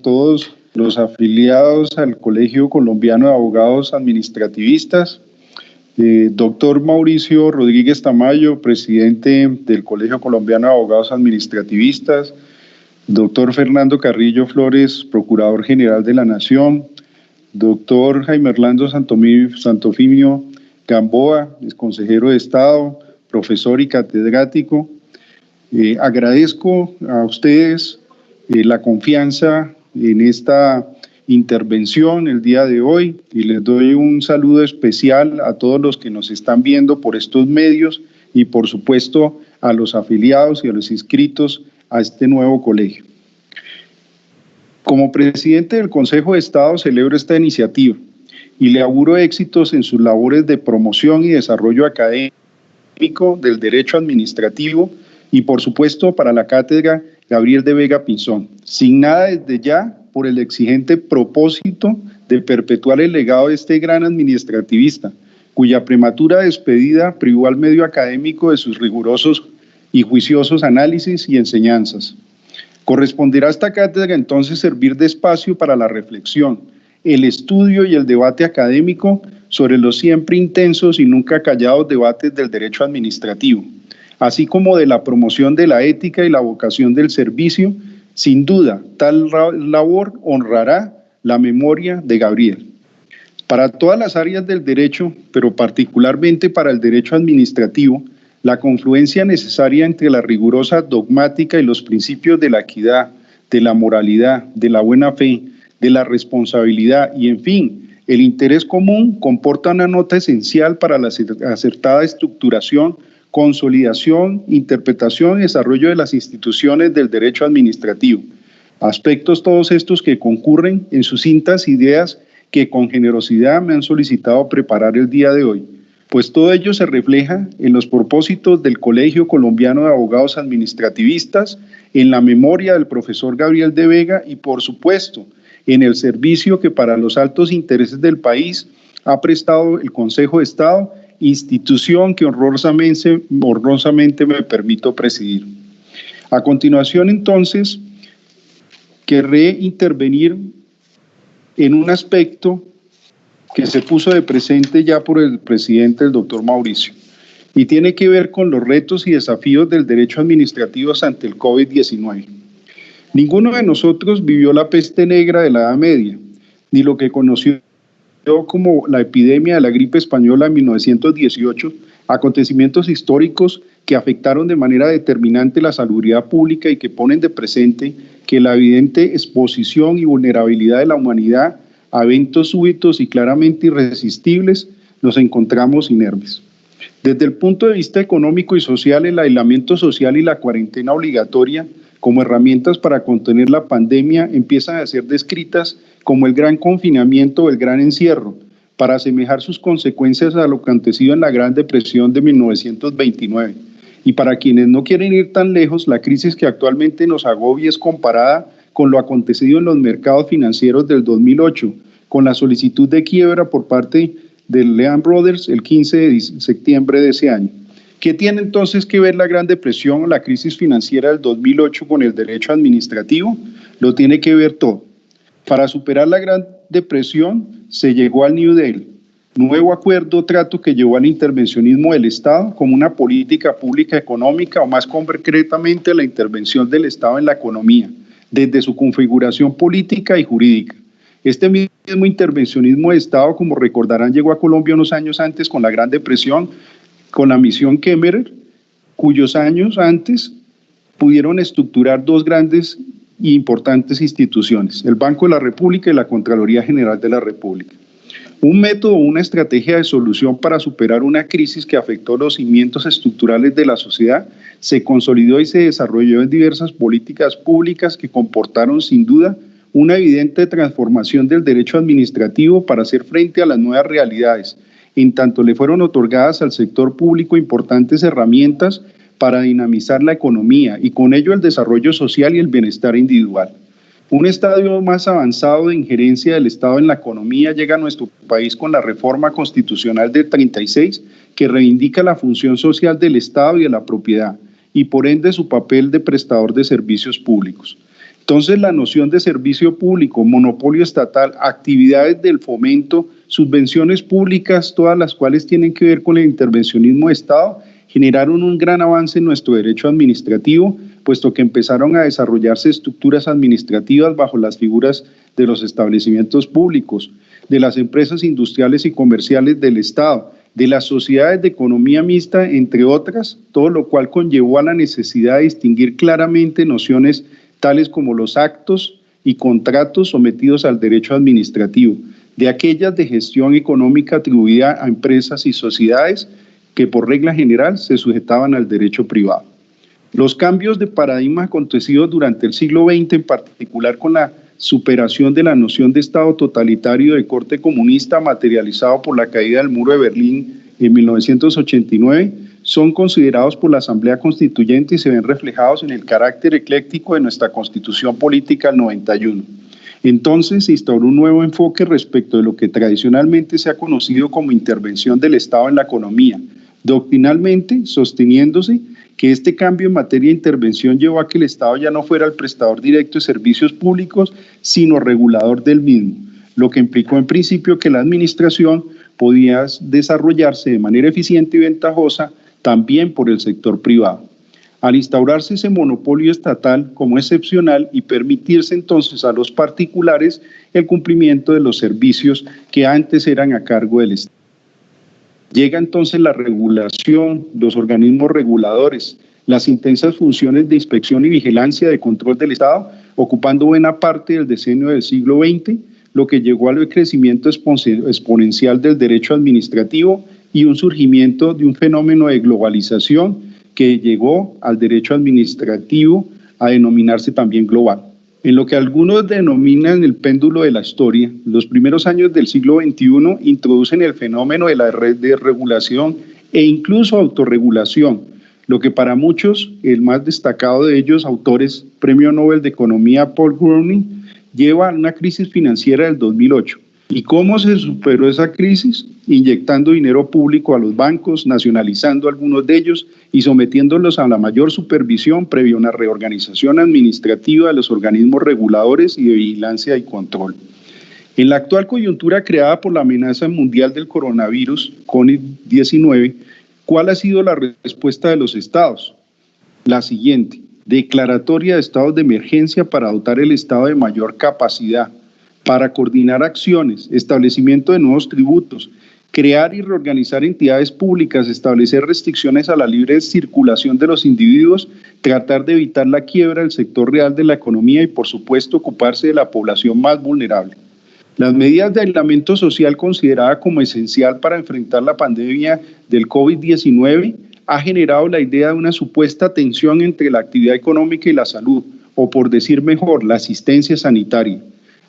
todos los afiliados al Colegio Colombiano de Abogados Administrativistas. Doctor Mauricio Rodríguez Tamayo, presidente del Colegio Colombiano de Abogados Administrativistas. Doctor Fernando Carrillo Flores, Procurador General de la Nación. Doctor Jaime Orlando Santofimio Gamboa, es consejero de Estado, profesor y catedrático. Agradezco a ustedes la confianza en esta intervención el día de hoy y les doy un saludo especial a todos los que nos están viendo por estos medios y por supuesto a los afiliados y a los inscritos a este nuevo colegio. Como presidente del Consejo de Estado celebro esta iniciativa y le auguro éxitos en sus labores de promoción y desarrollo académico del derecho administrativo y por supuesto para la cátedra Gabriel de Vega Pinzón, signada desde ya por el exigente propósito de perpetuar el legado de este gran administrativista, cuya prematura despedida privó al medio académico de sus rigurosos y juiciosos análisis y enseñanzas. Corresponderá a esta cátedra entonces servir de espacio para la reflexión, el estudio y el debate académico sobre los siempre intensos y nunca callados debates del derecho administrativo, así como de la promoción de la ética y la vocación del servicio. Sin duda, tal labor honrará la memoria de Gabriel. Para todas las áreas del derecho, pero particularmente para el derecho administrativo, la confluencia necesaria entre la rigurosa dogmática y los principios de la equidad, de la moralidad, de la buena fe, de la responsabilidad y, en fin, el interés común comporta una nota esencial para la acertada estructuración, consolidación, interpretación y desarrollo de las instituciones del derecho administrativo. Aspectos todos estos que concurren en sucintas ideas que con generosidad me han solicitado preparar el día de hoy, pues todo ello se refleja en los propósitos del Colegio Colombiano de Abogados Administrativistas, en la memoria del profesor Gabriel de Vega y, por supuesto, en el servicio que para los altos intereses del país ha prestado el Consejo de Estado, institución que honrosamente me permito presidir. A continuación, entonces, querré intervenir en un aspecto que se puso de presente ya por el presidente, el doctor Mauricio, y tiene que ver con los retos y desafíos del derecho administrativo ante el COVID-19. Ninguno de nosotros vivió la peste negra de la Edad Media, ni lo que conoció como la epidemia de la gripe española en 1918, acontecimientos históricos que afectaron de manera determinante la salubridad pública y que ponen de presente que la evidente exposición y vulnerabilidad de la humanidad a eventos súbitos y claramente irresistibles nos encontramos inermes. Desde el punto de vista económico y social, el aislamiento social y la cuarentena obligatoria como herramientas para contener la pandemia empiezan a ser descritas como el gran confinamiento o el gran encierro, para asemejar sus consecuencias a lo acontecido en la Gran Depresión de 1929. Y para quienes no quieren ir tan lejos, la crisis que actualmente nos agobia es comparada con lo acontecido en los mercados financieros del 2008, con la solicitud de quiebra por parte de Lehman Brothers el 15 de septiembre de ese año. ¿Qué tiene entonces que ver la Gran Depresión o la crisis financiera del 2008 con el derecho administrativo? Lo tiene que ver todo. Para superar la Gran Depresión se llegó al New Deal, nuevo acuerdo o trato que llevó al intervencionismo del Estado como una política pública económica o más concretamente la intervención del Estado en la economía, desde su configuración política y jurídica. Este mismo intervencionismo de Estado, como recordarán, llegó a Colombia unos años antes con la Gran Depresión, con la misión Kemmerer, cuyos años antes pudieron estructurar dos grandes e importantes instituciones, el Banco de la República y la Contraloría General de la República. Un método o una estrategia de solución para superar una crisis que afectó los cimientos estructurales de la sociedad se consolidó y se desarrolló en diversas políticas públicas que comportaron sin duda una evidente transformación del derecho administrativo para hacer frente a las nuevas realidades, en tanto le fueron otorgadas al sector público importantes herramientas para dinamizar la economía y con ello el desarrollo social y el bienestar individual. Un estadio más avanzado de injerencia del Estado en la economía llega a nuestro país con la reforma constitucional del 36, que reivindica la función social del Estado y de la propiedad, y por ende su papel de prestador de servicios públicos. Entonces, la noción de servicio público, monopolio estatal, actividades del fomento, subvenciones públicas, todas las cuales tienen que ver con el intervencionismo de Estado, generaron un gran avance en nuestro derecho administrativo, puesto que empezaron a desarrollarse estructuras administrativas bajo las figuras de los establecimientos públicos, de las empresas industriales y comerciales del Estado, de las sociedades de economía mixta, entre otras, todo lo cual conllevó a la necesidad de distinguir claramente nociones tales como los actos y contratos sometidos al derecho administrativo, de aquellas de gestión económica atribuida a empresas y sociedades que por regla general se sujetaban al derecho privado. Los cambios de paradigma acontecidos durante el siglo XX, en particular con la superación de la noción de Estado totalitario de corte comunista materializado por la caída del muro de Berlín en 1989, son considerados por la Asamblea Constituyente y se ven reflejados en el carácter ecléctico de nuestra Constitución Política del 91. Entonces se instauró un nuevo enfoque respecto de lo que tradicionalmente se ha conocido como intervención del Estado en la economía, doctrinalmente sosteniéndose que este cambio en materia de intervención llevó a que el Estado ya no fuera el prestador directo de servicios públicos, sino regulador del mismo, lo que implicó en principio que la administración podía desarrollarse de manera eficiente y ventajosa también por el sector privado. Al instaurarse ese monopolio estatal como excepcional y permitirse entonces a los particulares el cumplimiento de los servicios que antes eran a cargo del Estado. Llega entonces la regulación, los organismos reguladores, las intensas funciones de inspección y vigilancia de control del Estado, ocupando buena parte del decenio del siglo XX, lo que llevó al crecimiento exponencial del derecho administrativo y un surgimiento de un fenómeno de globalización que llegó al derecho administrativo a denominarse también global. En lo que algunos denominan el péndulo de la historia, los primeros años del siglo XXI introducen el fenómeno de la desregulación e incluso autorregulación, lo que para muchos, el más destacado de ellos, autores, Premio Nobel de Economía Paul Gröning, lleva a una crisis financiera del 2008. ¿Y cómo se superó esa crisis? Inyectando dinero público a los bancos, nacionalizando algunos de ellos y sometiéndolos a la mayor supervisión previa a una reorganización administrativa de los organismos reguladores y de vigilancia y control. En la actual coyuntura creada por la amenaza mundial del coronavirus, COVID-19, ¿cuál ha sido la respuesta de los estados? La siguiente: declaratoria de estados de emergencia para dotar el Estado de mayor capacidad, para coordinar acciones, establecimiento de nuevos tributos, crear y reorganizar entidades públicas, establecer restricciones a la libre circulación de los individuos, tratar de evitar la quiebra del sector real de la economía y, por supuesto, ocuparse de la población más vulnerable. Las medidas de aislamiento social considerada como esencial para enfrentar la pandemia del COVID-19 ha generado la idea de una supuesta tensión entre la actividad económica y la salud, o por decir mejor, la asistencia sanitaria.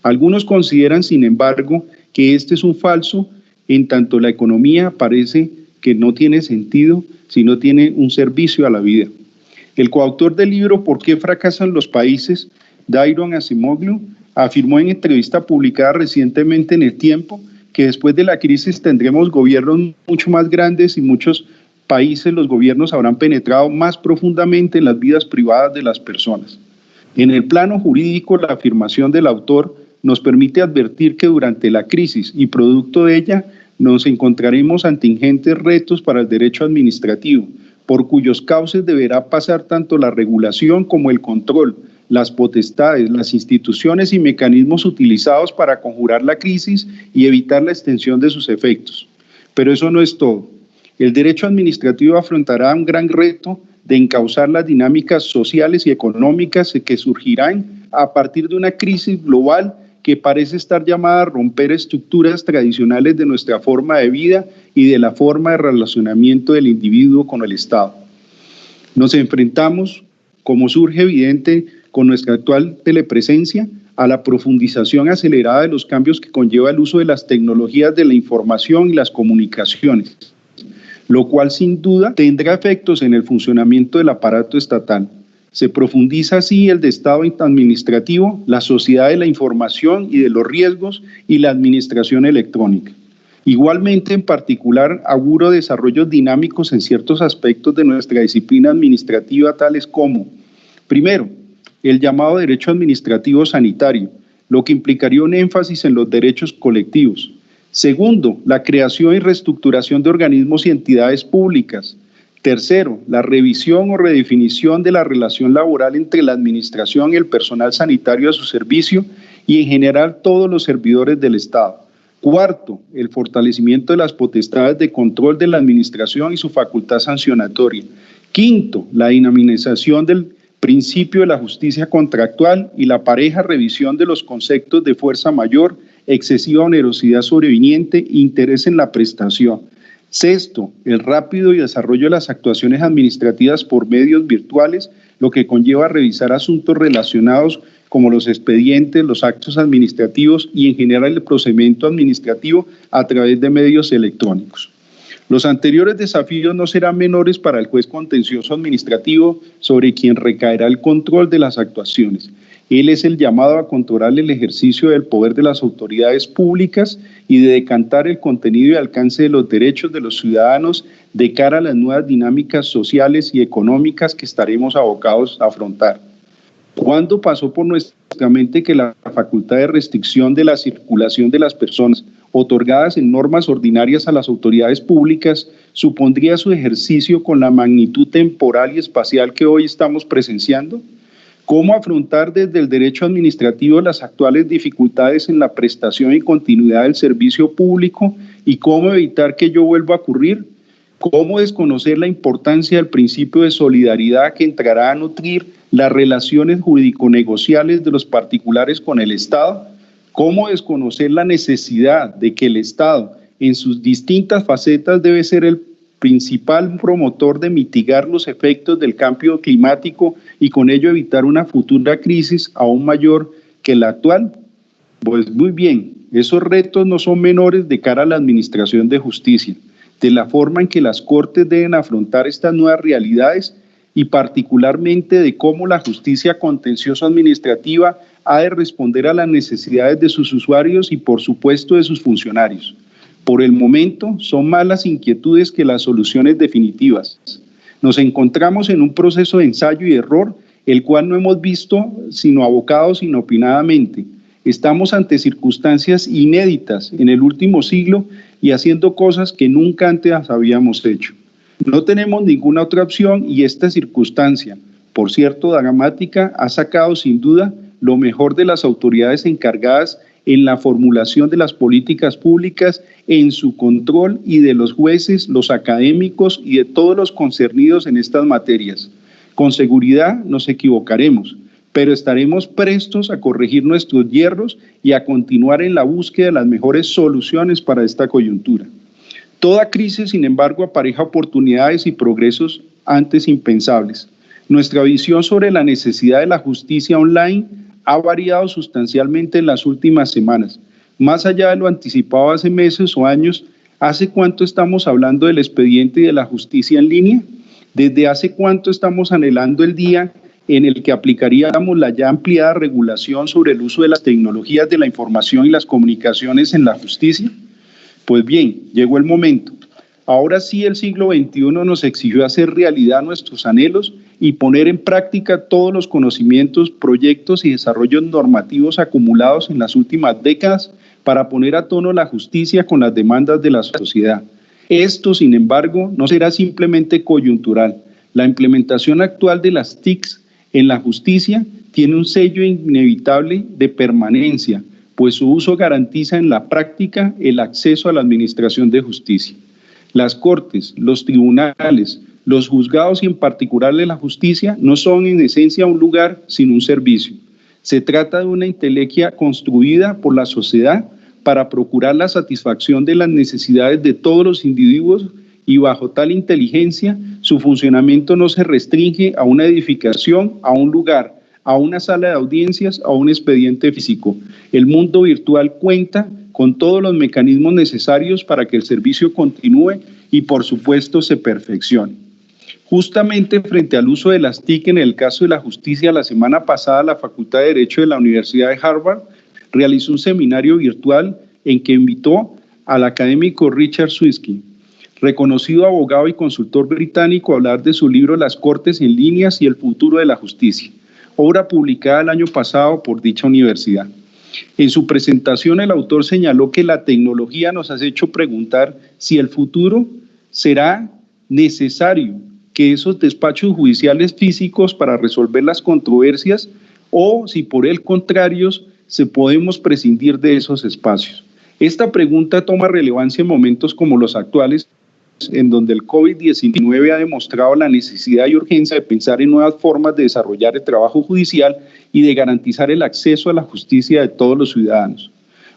Algunos consideran, sin embargo, que este es un falso, en tanto la economía parece que no tiene sentido si no tiene un servicio a la vida. El coautor del libro ¿Por qué fracasan los países?, Daron Acemoglu, afirmó en entrevista publicada recientemente en El Tiempo que después de la crisis tendremos gobiernos mucho más grandes y muchos países los gobiernos habrán penetrado más profundamente en las vidas privadas de las personas. En el plano jurídico, la afirmación del autor nos permite advertir que durante la crisis y producto de ella nos encontraremos ante ingentes retos para el derecho administrativo, por cuyos cauces deberá pasar tanto la regulación como el control, las potestades, las instituciones y mecanismos utilizados para conjurar la crisis y evitar la extensión de sus efectos. Pero eso no es todo. El derecho administrativo afrontará un gran reto de encauzar las dinámicas sociales y económicas que surgirán a partir de una crisis global que parece estar llamada a romper estructuras tradicionales de nuestra forma de vida y de la forma de relacionamiento del individuo con el Estado. Nos enfrentamos, como surge evidente con nuestra actual telepresencia, a la profundización acelerada de los cambios que conlleva el uso de las tecnologías de la información y las comunicaciones, lo cual sin duda tendrá efectos en el funcionamiento del aparato estatal. Se profundiza así el de Estado administrativo, la sociedad de la información y de los riesgos y la administración electrónica. Igualmente, en particular, auguro desarrollos dinámicos en ciertos aspectos de nuestra disciplina administrativa, tales como, primero, el llamado derecho administrativo sanitario, lo que implicaría un énfasis en los derechos colectivos. Segundo, la creación y reestructuración de organismos y entidades públicas. Tercero, la revisión o redefinición de la relación laboral entre la administración y el personal sanitario a su servicio y en general todos los servidores del Estado. Cuarto, el fortalecimiento de las potestades de control de la administración y su facultad sancionatoria. Quinto, la dinamización del principio de la justicia contractual y la pareja revisión de los conceptos de fuerza mayor, excesiva onerosidad sobreviniente e interés en la prestación. Sexto, el rápido desarrollo de las actuaciones administrativas por medios virtuales, lo que conlleva revisar asuntos relacionados como los expedientes, los actos administrativos y en general el procedimiento administrativo a través de medios electrónicos. Los anteriores desafíos no serán menores para el juez contencioso administrativo sobre quien recaerá el control de las actuaciones. Él es el llamado a controlar el ejercicio del poder de las autoridades públicas y de decantar el contenido y alcance de los derechos de los ciudadanos de cara a las nuevas dinámicas sociales y económicas que estaremos abocados a afrontar. ¿Cuándo pasó por nuestra mente que la facultad de restricción de la circulación de las personas otorgadas en normas ordinarias a las autoridades públicas supondría su ejercicio con la magnitud temporal y espacial que hoy estamos presenciando? ¿Cómo afrontar desde el derecho administrativo las actuales dificultades en la prestación y continuidad del servicio público y cómo evitar que ello vuelva a ocurrir? ¿Cómo desconocer la importancia del principio de solidaridad que entrará a nutrir las relaciones jurídico-negociales de los particulares con el Estado? ¿Cómo desconocer la necesidad de que el Estado, en sus distintas facetas, debe ser el principal promotor de mitigar los efectos del cambio climático y con ello evitar una futura crisis aún mayor que la actual? Pues muy bien, esos retos no son menores de cara a la administración de justicia, de la forma en que las Cortes deben afrontar estas nuevas realidades y particularmente de cómo la justicia contencioso administrativa ha de responder a las necesidades de sus usuarios y por supuesto de sus funcionarios. Por el momento son más las inquietudes que las soluciones definitivas. Nos encontramos en un proceso de ensayo y error, el cual no hemos visto sino abocados inopinadamente. Estamos ante circunstancias inéditas en el último siglo y haciendo cosas que nunca antes habíamos hecho. No tenemos ninguna otra opción y esta circunstancia, por cierto dramática, ha sacado sin duda lo mejor de las autoridades encargadas en la formulación de las políticas públicas, en su control y de los jueces, los académicos y de todos los concernidos en estas materias. Con seguridad nos equivocaremos, pero estaremos prestos a corregir nuestros yerros y a continuar en la búsqueda de las mejores soluciones para esta coyuntura. Toda crisis, sin embargo, apareja oportunidades y progresos antes impensables. Nuestra visión sobre la necesidad de la justicia online ha variado sustancialmente en las últimas semanas. Más allá de lo anticipado hace meses o años, ¿hace cuánto estamos hablando del expediente y de la justicia en línea? ¿Desde hace cuánto estamos anhelando el día en el que aplicaríamos la ya ampliada regulación sobre el uso de las tecnologías de la información y las comunicaciones en la justicia? Pues bien, llegó el momento. Ahora sí el siglo XXI nos exigió hacer realidad nuestros anhelos y poner en práctica todos los conocimientos, proyectos y desarrollos normativos acumulados en las últimas décadas para poner a tono la justicia con las demandas de la sociedad. Esto, sin embargo, no será simplemente coyuntural. La implementación actual de las TICs en la justicia tiene un sello inevitable de permanencia, pues su uso garantiza en la práctica el acceso a la administración de justicia. Las Cortes, los tribunales, los juzgados y en particular de la justicia no son en esencia un lugar sino un servicio. Se trata de una entelequia construida por la sociedad para procurar la satisfacción de las necesidades de todos los individuos y bajo tal inteligencia su funcionamiento no se restringe a una edificación, a un lugar, a una sala de audiencias, a un expediente físico. El mundo virtual cuenta con todos los mecanismos necesarios para que el servicio continúe y por supuesto se perfeccione. Justamente frente al uso de las TIC en el caso de la justicia, la semana pasada la Facultad de Derecho de la Universidad de Harvard realizó un seminario virtual en que invitó al académico Richard Swirsky, reconocido abogado y consultor británico, a hablar de su libro Las Cortes en líneas y el futuro de la justicia. obra publicada el año pasado por dicha universidad. En su presentación, el autor señaló que la tecnología nos ha hecho preguntar si el futuro será necesario que esos despachos judiciales físicos para resolver las controversias o si por el contrario se podemos prescindir de esos espacios. Esta pregunta toma relevancia en momentos como los actuales, en donde el COVID-19 ha demostrado la necesidad y urgencia de pensar en nuevas formas de desarrollar el trabajo judicial y de garantizar el acceso a la justicia de todos los ciudadanos.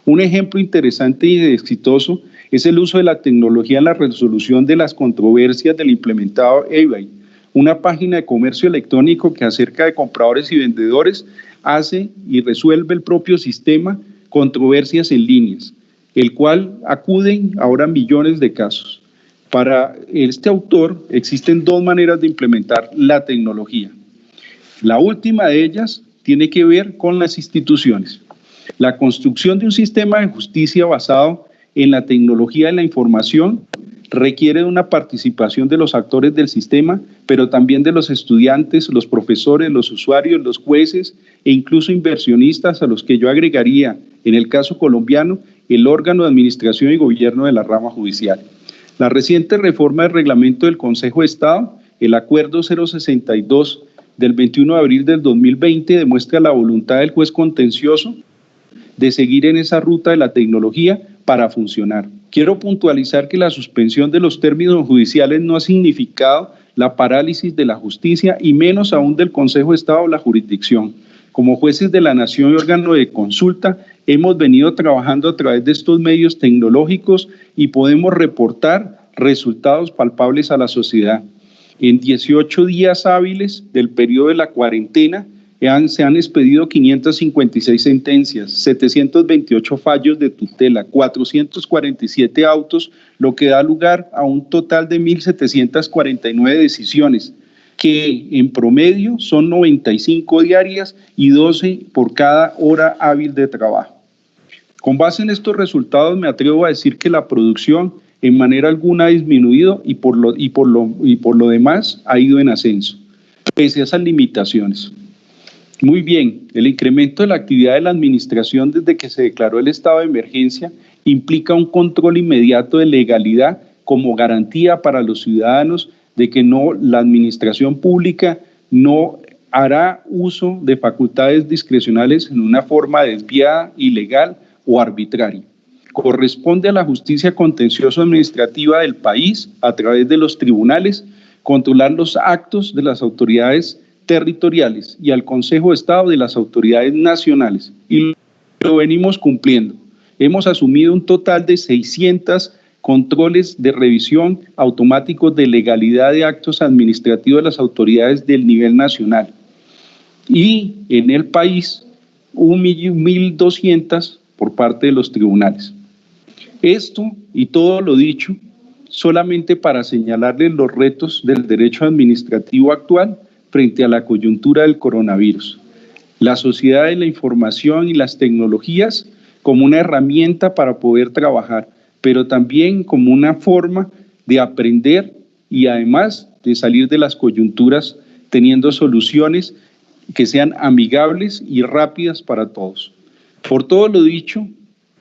Un ejemplo interesante y exitoso es el uso de la tecnología en la resolución de las controversias del implementado eBay, una página de comercio electrónico que acerca de compradores y vendedores hace y resuelve el propio sistema controversias en líneas, el cual acuden ahora millones de casos. Para este autor existen dos maneras de implementar la tecnología. La última de ellas tiene que ver con las instituciones. La construcción de un sistema de justicia basado en la tecnología de la información requiere de una participación de los actores del sistema, pero también de los estudiantes, los profesores, los usuarios, los jueces e incluso inversionistas, a los que yo agregaría, en el caso colombiano, el órgano de administración y gobierno de la rama judicial. La reciente reforma del reglamento del Consejo de Estado, el Acuerdo 062 del 21 de abril del 2020, demuestra la voluntad del juez contencioso de seguir en esa ruta de la tecnología para funcionar. Quiero puntualizar que la suspensión de los términos judiciales no ha significado la parálisis de la justicia y menos aún del Consejo de Estado o la jurisdicción. Como jueces de la Nación y órgano de consulta, hemos venido trabajando a través de estos medios tecnológicos y podemos reportar resultados palpables a la sociedad. En 18 días hábiles del periodo de la cuarentena se han expedido 556 sentencias, 728 fallos de tutela, 447 autos, lo que da lugar a un total de 1.749 decisiones, que en promedio son 95 diarias y 12 por cada hora hábil de trabajo. Con base en estos resultados me atrevo a decir que la producción en manera alguna ha disminuido y por lo demás ha ido en ascenso, pese a esas limitaciones. Muy bien, el incremento de la actividad de la administración desde que se declaró el estado de emergencia implica un control inmediato de legalidad como garantía para los ciudadanos de que la administración pública no hará uso de facultades discrecionales en una forma desviada, ilegal o arbitraria. Corresponde a la justicia contencioso administrativa del país, a través de los tribunales, controlar los actos de las autoridades territoriales y al Consejo de Estado de las autoridades nacionales, y lo venimos cumpliendo. Hemos asumido un total de 600 controles de revisión automáticos de legalidad de actos administrativos de las autoridades del nivel nacional. Y en el país, 1.200 por parte de los tribunales. Esto y todo lo dicho, solamente para señalarles los retos del derecho administrativo actual frente a la coyuntura del coronavirus. La sociedad de la información y las tecnologías como una herramienta para poder trabajar, pero también como una forma de aprender y además de salir de las coyunturas teniendo soluciones que sean amigables y rápidas para todos. Por todo lo dicho,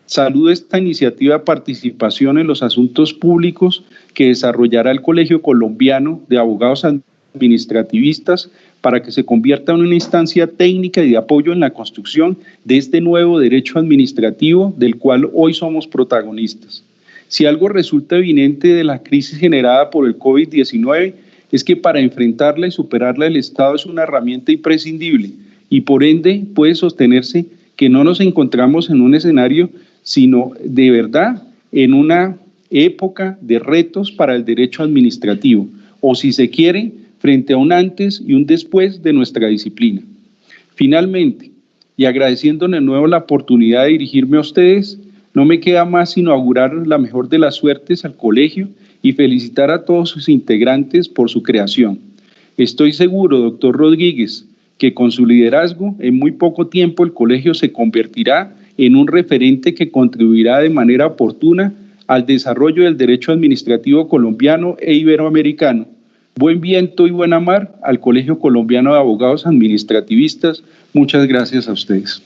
saludo esta iniciativa de participación en los asuntos públicos que desarrollará el Colegio Colombiano de Abogados Administrativistas para que se convierta en una instancia técnica y de apoyo en la construcción de este nuevo derecho administrativo del cual hoy somos protagonistas. Si algo resulta evidente de la crisis generada por el COVID-19 es que para enfrentarla y superarla el Estado es una herramienta imprescindible y por ende puede sostenerse que no nos encontramos en un escenario sino de verdad en una época de retos para el derecho administrativo, o si se quiere, frente a un antes y un después de nuestra disciplina. Finalmente, y agradeciendo de nuevo la oportunidad de dirigirme a ustedes, no me queda más sino augurar la mejor de las suertes al colegio y felicitar a todos sus integrantes por su creación. Estoy seguro, doctor Rodríguez, que con su liderazgo, en muy poco tiempo el colegio se convertirá en un referente que contribuirá de manera oportuna al desarrollo del derecho administrativo colombiano e iberoamericano, Buen viento y buena mar al Colegio Colombiano de Abogados Administrativistas. Muchas gracias a ustedes.